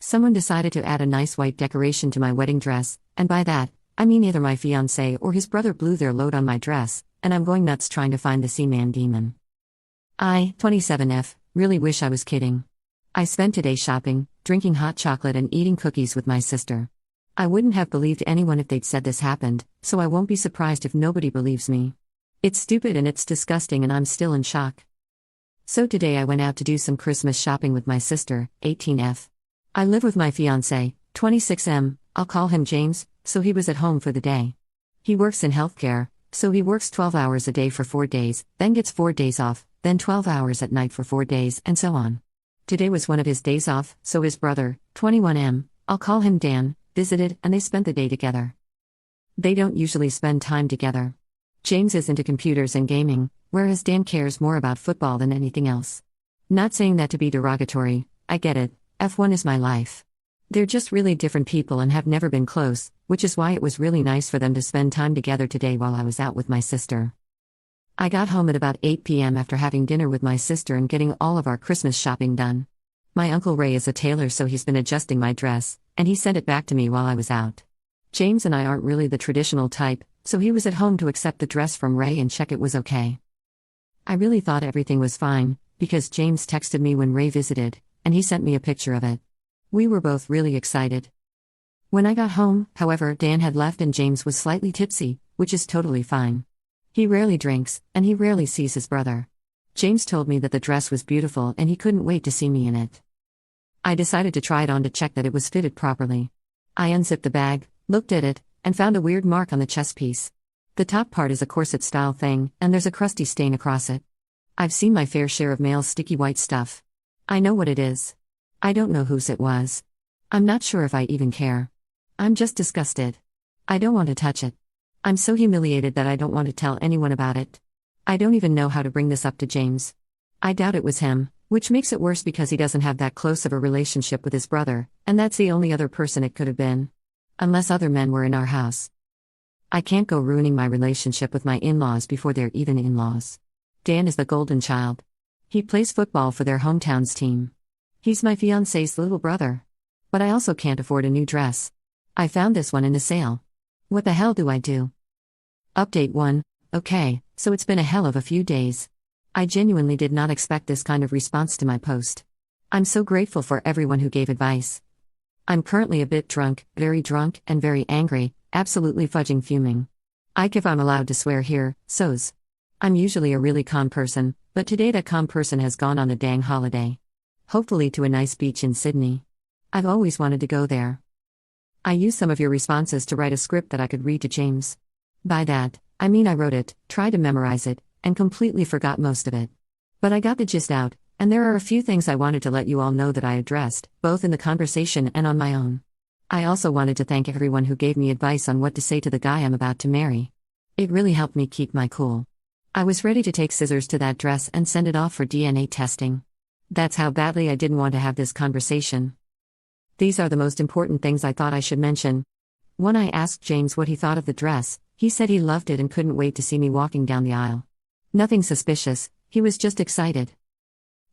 Someone decided to add a nice white decoration to my wedding dress, and by that, I mean either my fiancé or his brother blew their load on my dress, and I'm going nuts trying to find the Seaman demon. I, 27F, really wish I was kidding. I spent today shopping, drinking hot chocolate and eating cookies with my sister. I wouldn't have believed anyone if they'd said this happened, so I won't be surprised if nobody believes me. It's stupid and it's disgusting and I'm still in shock. So today I went out to do some Christmas shopping with my sister, 18F. I live with my fiancé, 26M, I'll call him James, so he was at home for the day. He works in healthcare, so he works 12 hours a day for 4 days, then gets 4 days off, then 12 hours at night for 4 days, and so on. Today was one of his days off, so his brother, 21M, I'll call him Dan, visited and they spent the day together. They don't usually spend time together. James is into computers and gaming, whereas Dan cares more about football than anything else. Not saying that to be derogatory, I get it, F1 is my life. They're just really different people and have never been close, which is why it was really nice for them to spend time together today while I was out with my sister. I got home at about 8 p.m. after having dinner with my sister and getting all of our Christmas shopping done. My Uncle Ray is a tailor, so he's been adjusting my dress, and he sent it back to me while I was out. James and I aren't really the traditional type, so he was at home to accept the dress from Ray and check it was okay. I really thought everything was fine, because James texted me when Ray visited, and he sent me a picture of it. We were both really excited. When I got home, however, Dan had left and James was slightly tipsy, which is totally fine. He rarely drinks, and he rarely sees his brother. James told me that the dress was beautiful and he couldn't wait to see me in it. I decided to try it on to check that it was fitted properly. I unzipped the bag, looked at it, and found a weird mark on the chest piece. The top part is a corset-style thing, and there's a crusty stain across it. I've seen my fair share of male sticky white stuff. I know what it is. I don't know whose it was. I'm not sure if I even care. I'm just disgusted. I don't want to touch it. I'm so humiliated that I don't want to tell anyone about it. I don't even know how to bring this up to James. I doubt it was him, which makes it worse because he doesn't have that close of a relationship with his brother, and that's the only other person it could have been. Unless other men were in our house. I can't go ruining my relationship with my in-laws before they're even in-laws. Dan is the golden child. He plays football for their hometown's team. He's my fiancé's little brother. But I also can't afford a new dress. I found this one in a sale. What the hell do I do? Update 1. Okay, so it's been a hell of a few days. I genuinely did not expect this kind of response to my post. I'm so grateful for everyone who gave advice. I'm currently a bit drunk, and very angry, absolutely fudging fuming. If I'm allowed to swear here, so's. I'm usually a really calm person, but today that calm person has gone on a dang holiday. Hopefully to a nice beach in Sydney. I've always wanted to go there. I used some of your responses to write a script that I could read to James. By that, I mean I wrote it, tried to memorize it, and completely forgot most of it. But I got the gist out, and there are a few things I wanted to let you all know that I addressed, both in the conversation and on my own. I also wanted to thank everyone who gave me advice on what to say to the guy I'm about to marry. It really helped me keep my cool. I was ready to take scissors to that dress and send it off for DNA testing. That's how badly I didn't want to have this conversation. These are the most important things I thought I should mention. 1. I asked James what he thought of the dress. He said he loved it and couldn't wait to see me walking down the aisle. Nothing suspicious, he was just excited.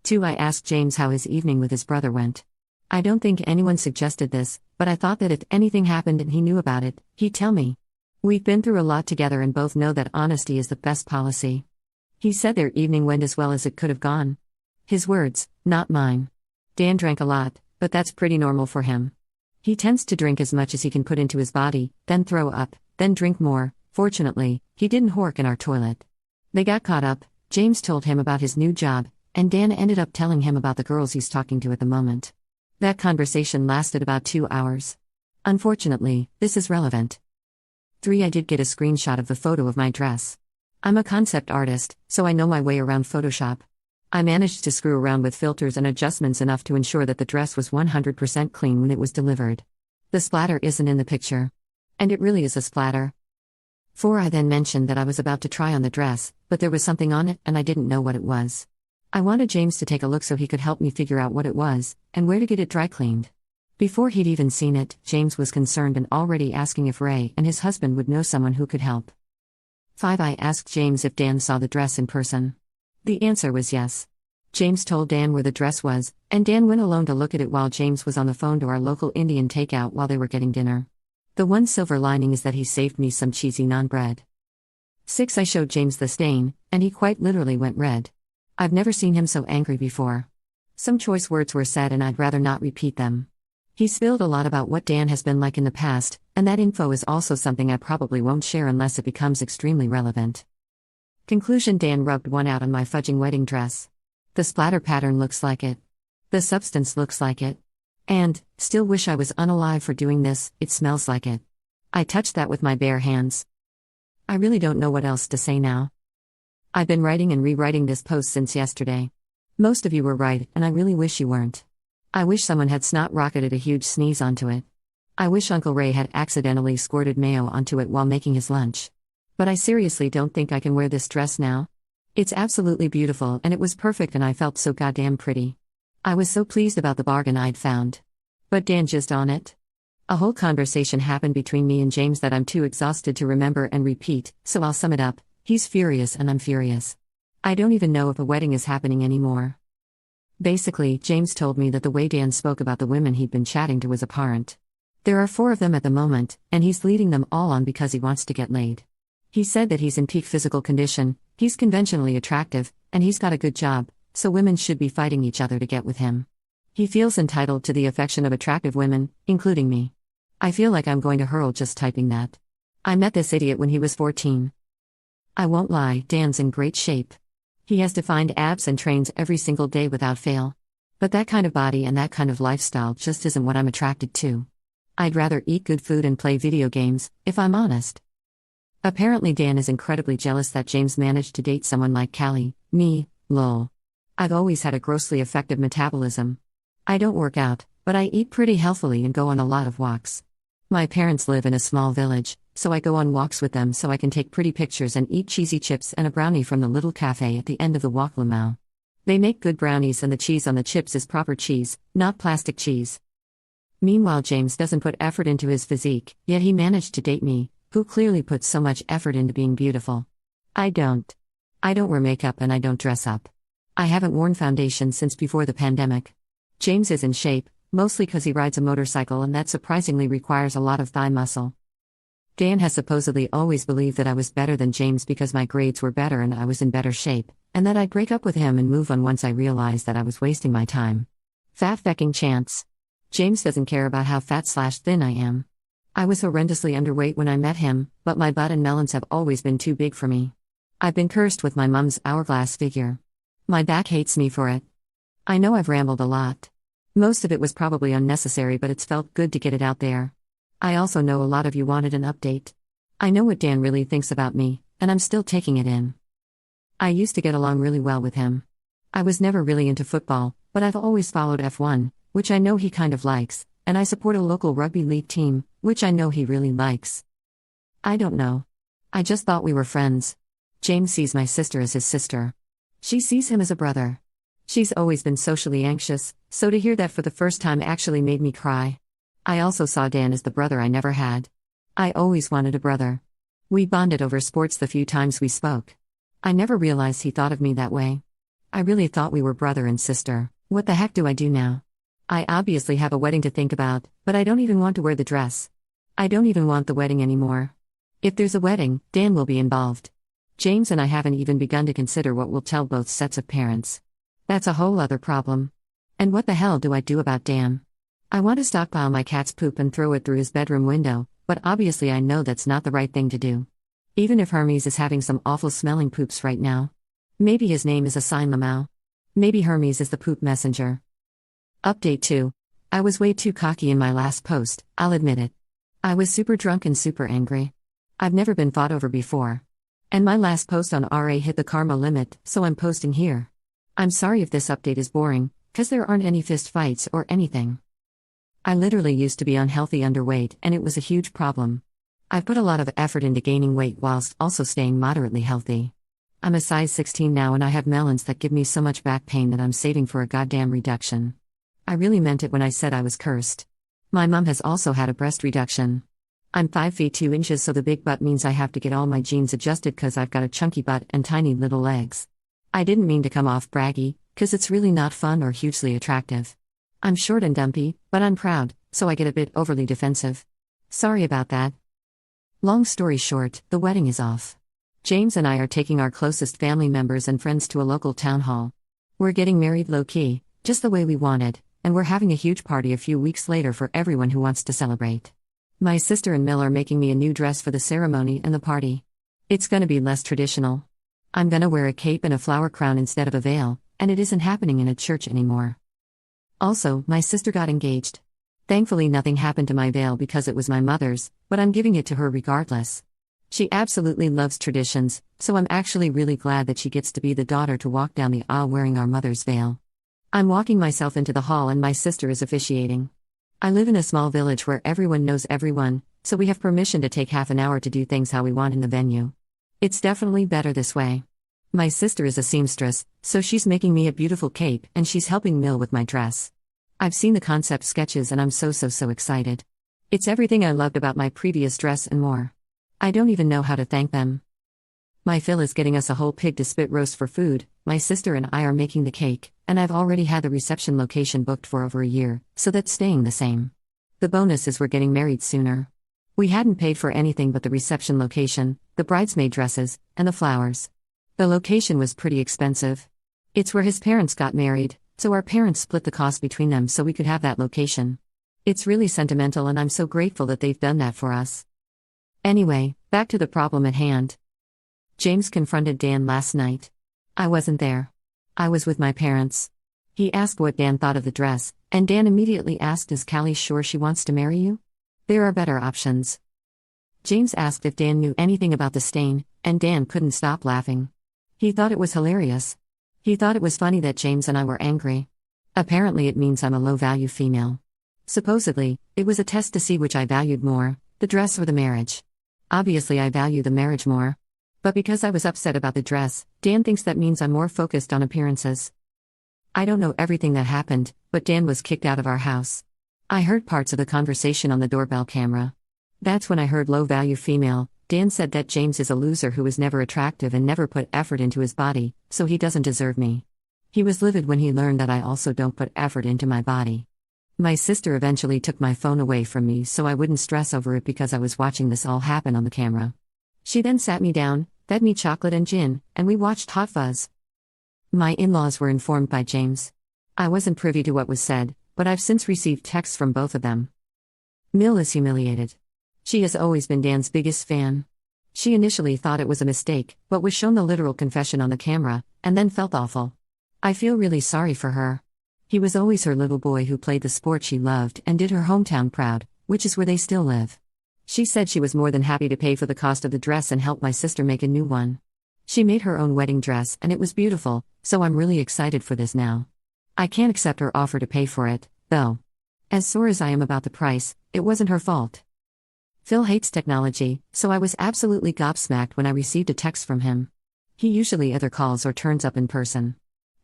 2. I asked James how his evening with his brother went. I don't think anyone suggested this, but I thought that if anything happened and he knew about it, he'd tell me. We've been through a lot together and both know that honesty is the best policy. He said their evening went as well as it could have gone. His words, not mine. Dan drank a lot, but that's pretty normal for him. He tends to drink as much as he can put into his body, then throw up, then drink more. Fortunately, he didn't hork in our toilet. They got caught up, James told him about his new job, and Dan ended up telling him about the girls he's talking to at the moment. That conversation lasted about 2 hours. Unfortunately, this is relevant. 3. I did get a screenshot of the photo of my dress. I'm a concept artist, so I know my way around Photoshop. I managed to screw around with filters and adjustments enough to ensure that the dress was 100% clean when it was delivered. The splatter isn't in the picture. And it really is a splatter. 4. I then mentioned that I was about to try on the dress, but there was something on it and I didn't know what it was. I wanted James to take a look so he could help me figure out what it was, and where to get it dry cleaned. Before he'd even seen it, James was concerned and already asking if Ray and his husband would know someone who could help. 5. I asked James if Dan saw the dress in person. The answer was yes. James told Dan where the dress was, and Dan went alone to look at it while James was on the phone to our local Indian takeout while they were getting dinner. The one silver lining is that he saved me some cheesy naan bread. 6. I showed James the stain, and he quite literally went red. I've never seen him so angry before. Some choice words were said and I'd rather not repeat them. He spilled a lot about what Dan has been like in the past, and that info is also something I probably won't share unless it becomes extremely relevant. Conclusion: Dan rubbed one out on my fudging wedding dress. The splatter pattern looks like it. The substance looks like it. And, still wish I was unalive for doing this, it smells like it. I touched that with my bare hands. I really don't know what else to say now. I've been writing and rewriting this post since yesterday. Most of you were right, and I really wish you weren't. I wish someone had snot rocketed a huge sneeze onto it. I wish Uncle Ray had accidentally squirted mayo onto it while making his lunch. But I seriously don't think I can wear this dress now. It's absolutely beautiful and it was perfect and I felt so goddamn pretty. I was so pleased about the bargain I'd found. But Dan jizzed on it. A whole conversation happened between me and James that I'm too exhausted to remember and repeat, so I'll sum it up. He's furious and I'm furious. I don't even know if a wedding is happening anymore. Basically, James told me that the way Dan spoke about the women he'd been chatting to was abhorrent. There are 4 of them at the moment, and he's leading them all on because he wants to get laid. He said that he's in peak physical condition, he's conventionally attractive, and he's got a good job, so women should be fighting each other to get with him. He feels entitled to the affection of attractive women, including me. I feel like I'm going to hurl just typing that. I met this idiot when he was 14. I won't lie, Dan's in great shape. He has defined abs and trains every single day without fail. But that kind of body and that kind of lifestyle just isn't what I'm attracted to. I'd rather eat good food and play video games, if I'm honest. Apparently Dan is incredibly jealous that James managed to date someone like Callie, me, lol. I've always had a grossly effective metabolism. I don't work out, but I eat pretty healthily and go on a lot of walks. My parents live in a small village, so I go on walks with them so I can take pretty pictures and eat cheesy chips and a brownie from the little cafe at the end of the walk. Lamau. They make good brownies and the cheese on the chips is proper cheese, not plastic cheese. Meanwhile, James doesn't put effort into his physique, yet he managed to date me, who clearly puts so much effort into being beautiful. I don't. I don't wear makeup and I don't dress up. I haven't worn foundation since before the pandemic. James is in shape, mostly because he rides a motorcycle and that surprisingly requires a lot of thigh muscle. Dan has supposedly always believed that I was better than James because my grades were better and I was in better shape, and that I'd break up with him and move on once I realized that I was wasting my time. Fat fecking chance. James doesn't care about how fat/thin I am. I was horrendously underweight when I met him, but my butt and melons have always been too big for me. I've been cursed with my mum's hourglass figure. My back hates me for it. I know I've rambled a lot. Most of it was probably unnecessary, but it's felt good to get it out there. I also know a lot of you wanted an update. I know what Dan really thinks about me, and I'm still taking it in. I used to get along really well with him. I was never really into football, but I've always followed F1, which I know he kind of likes, and I support a local rugby league team, which I know he really likes. I don't know. I just thought we were friends. James sees my sister as his sister. She sees him as a brother. She's always been socially anxious, so to hear that for the first time actually made me cry. I also saw Dan as the brother I never had. I always wanted a brother. We bonded over sports the few times we spoke. I never realized he thought of me that way. I really thought we were brother and sister. What the heck do I do now? I obviously have a wedding to think about, but I don't even want to wear the dress. I don't even want the wedding anymore. If there's a wedding, Dan will be involved. James and I haven't even begun to consider what we'll tell both sets of parents. That's a whole other problem. And what the hell do I do about Dan? I want to stockpile my cat's poop and throw it through his bedroom window, but obviously I know that's not the right thing to do. Even if Hermes is having some awful smelling poops right now. Maybe his name is Assign Lamau. Maybe Hermes is the poop messenger. Update 2. I was way too cocky in my last post, I'll admit it. I was super drunk and super angry. I've never been fought over before. And my last post on RA hit the karma limit, so I'm posting here. I'm sorry if this update is boring, cause there aren't any fist fights or anything. I literally used to be unhealthy underweight and it was a huge problem. I've put a lot of effort into gaining weight whilst also staying moderately healthy. I'm a size 16 now and I have melons that give me so much back pain that I'm saving for a goddamn reduction. I really meant it when I said I was cursed. My mom has also had a breast reduction. I'm 5 feet 2 inches, so the big butt means I have to get all my genes adjusted cause I've got a chunky butt and tiny little legs. I didn't mean to come off braggy, 'Cause it's really not fun or hugely attractive. I'm short and dumpy, but I'm proud, so I get a bit overly defensive. Sorry about that. Long story short, the wedding is off. James and I are taking our closest family members and friends to a local town hall. We're getting married low-key, just the way we wanted, and we're having a huge party a few weeks later for everyone who wants to celebrate. My sister and Mill are making me a new dress for the ceremony and the party. It's gonna be less traditional. I'm gonna wear a cape and a flower crown instead of a veil, and it isn't happening in a church anymore. Also, my sister got engaged. Thankfully nothing happened to my veil because it was my mother's, but I'm giving it to her regardless. She absolutely loves traditions, so I'm actually really glad that she gets to be the daughter to walk down the aisle wearing our mother's veil. I'm walking myself into the hall and my sister is officiating. I live in a small village where everyone knows everyone, so we have permission to take half an hour to do things how we want in the venue. It's definitely better this way. My sister is a seamstress, so she's making me a beautiful cape and she's helping Mill with my dress. I've seen the concept sketches and I'm so excited. It's everything I loved about my previous dress and more. I don't even know how to thank them. My Phil is getting us a whole pig to spit roast for food, my sister and I are making the cake, and I've already had the reception location booked for over a year, so that's staying the same. The bonus is we're getting married sooner. We hadn't paid for anything but the reception location, the bridesmaid dresses, and the flowers. The location was pretty expensive. It's where his parents got married, so our parents split the cost between them so we could have that location. It's really sentimental and I'm so grateful that they've done that for us. Anyway, back to the problem at hand. James confronted Dan last night. I wasn't there. I was with my parents. He asked what Dan thought of the dress, and Dan immediately asked, "Is Callie sure she wants to marry you? There are better options." James asked if Dan knew anything about the stain, and Dan couldn't stop laughing. He thought it was hilarious. He thought it was funny that James and I were angry. Apparently it means I'm a low-value female. Supposedly, it was a test to see which I valued more, the dress or the marriage. Obviously I value the marriage more. But because I was upset about the dress, Dan thinks that means I'm more focused on appearances. I don't know everything that happened, but Dan was kicked out of our house. I heard parts of the conversation on the doorbell camera. That's when I heard low-value female. Dan said that James is a loser who was never attractive and never put effort into his body, so he doesn't deserve me. He was livid when he learned that I also don't put effort into my body. My sister eventually took my phone away from me so I wouldn't stress over it because I was watching this all happen on the camera. She then sat me down, fed me chocolate and gin, and we watched Hot Fuzz. My in-laws were informed by James. I wasn't privy to what was said, but I've since received texts from both of them. Mill is humiliated. She has always been Dan's biggest fan. She initially thought it was a mistake, but was shown the literal confession on the camera, and then felt awful. I feel really sorry for her. He was always her little boy who played the sport she loved and did her hometown proud, which is where they still live. She said she was more than happy to pay for the cost of the dress and help my sister make a new one. She made her own wedding dress and it was beautiful, so I'm really excited for this now. I can't accept her offer to pay for it, though. As sore as I am about the price, it wasn't her fault. Phil hates technology, so I was absolutely gobsmacked when I received a text from him. He usually either calls or turns up in person.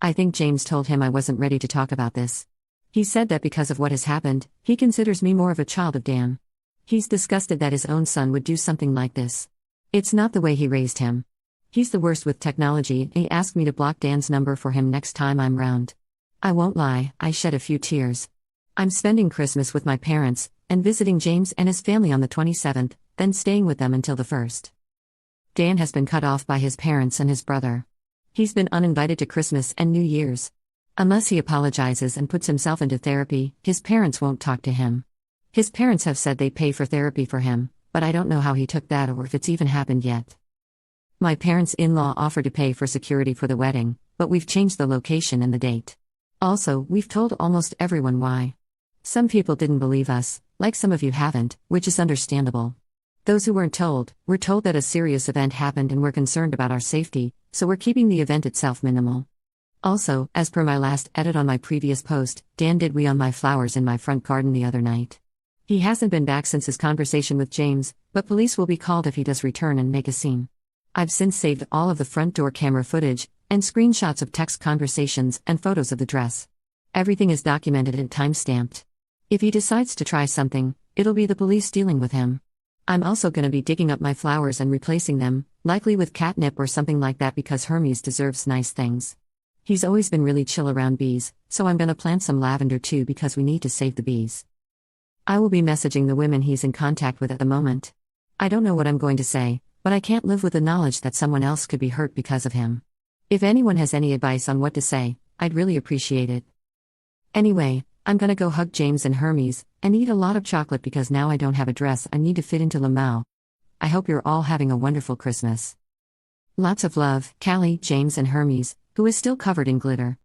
I think James told him I wasn't ready to talk about this. He said that because of what has happened, he considers me more of a child of Dan. He's disgusted that his own son would do something like this. It's not the way he raised him. He's the worst with technology and he asked me to block Dan's number for him next time I'm round. I won't lie, I shed a few tears. I'm spending Christmas with my parents, and visiting James and his family on the 27th, then staying with them until the 1st. Dan has been cut off by his parents and his brother. He's been uninvited to Christmas and New Year's. Unless he apologizes and puts himself into therapy, his parents won't talk to him. His parents have said they pay for therapy for him, but I don't know how he took that or if it's even happened yet. My parents-in-law offered to pay for security for the wedding, but we've changed the location and the date. Also, we've told almost everyone why. Some people didn't believe us, like some of you haven't, which is understandable. Those who weren't told, were told that a serious event happened and we're concerned about our safety, so we're keeping the event itself minimal. Also, as per my last edit on my previous post, Dan did wee on my flowers in my front garden the other night. He hasn't been back since his conversation with James, but police will be called if he does return and make a scene. I've since saved all of the front door camera footage, and screenshots of text conversations and photos of the dress. Everything is documented and time-stamped. If he decides to try something, it'll be the police dealing with him. I'm also gonna be digging up my flowers and replacing them, likely with catnip or something like that because Hermes deserves nice things. He's always been really chill around bees, so I'm gonna plant some lavender too because we need to save the bees. I will be messaging the women he's in contact with at the moment. I don't know what I'm going to say, but I can't live with the knowledge that someone else could be hurt because of him. If anyone has any advice on what to say, I'd really appreciate it. Anyway, I'm gonna go hug James and Hermes, and eat a lot of chocolate because now I don't have a dress I need to fit into Lamau. I hope you're all having a wonderful Christmas. Lots of love, Callie, James and Hermes, who is still covered in glitter.